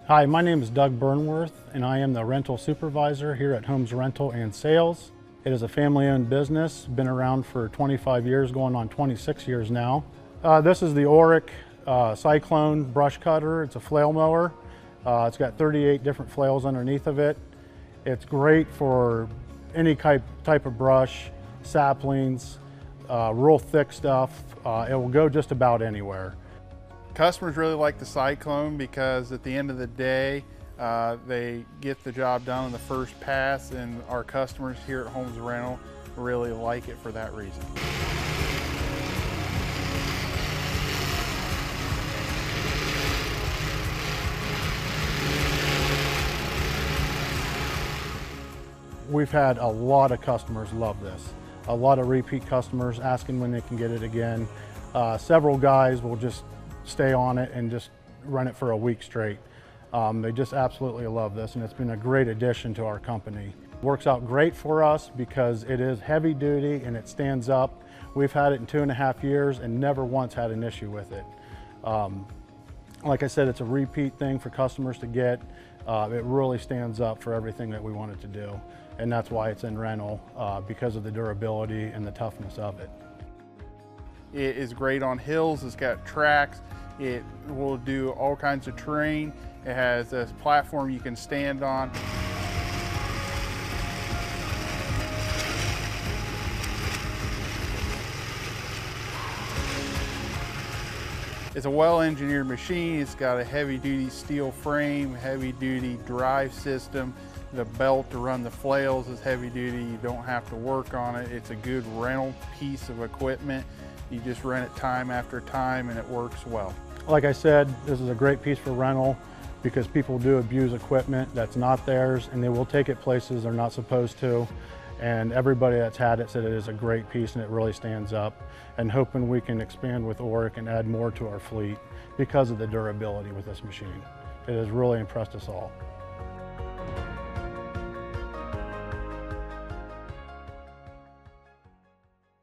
Hi, my name is Doug Burnworth, and I am the rental supervisor here at Holmes Rental and Sales. It is a family-owned business, been around for 25 years, going on 26 years now. This is the Orec Cyclone brush cutter. It's a flail mower. It's got 38 different flails underneath of it. It's great for any type of brush, saplings, real thick stuff. It will go just about anywhere. Customers really like the Cyclone because at the end of the day, they get the job done in the first pass, and our customers here at Holmes Rental really like it for that reason. We've had a lot of customers love this. A lot of repeat customers asking when they can get it again. Several guys will just stay on it and just run it for a week straight. They just absolutely love this, and it's been a great addition to our company. Works out great for us because it is heavy duty and it stands up. We've had it in 2.5 years and never once had an issue with it. Like I said, it's a repeat thing for customers to get. It really stands up for everything that we want it to do, and that's why it's in rental, because of the durability and the toughness of it. It is great on hills. It's got tracks. It will do all kinds of terrain. It has a platform you can stand on. It's a well-engineered machine. It's got a heavy-duty steel frame, heavy-duty drive system. The belt to run the flails is heavy-duty. You don't have to work on it. It's a good rental piece of equipment. You just rent it time after time and it works well. Like I said, this is a great piece for rental because people do abuse equipment that's not theirs, and they will take it places they're not supposed to. And everybody that's had it said it is a great piece and it really stands up. And hoping we can expand with Orec and add more to our fleet because of the durability with this machine. It has really impressed us all.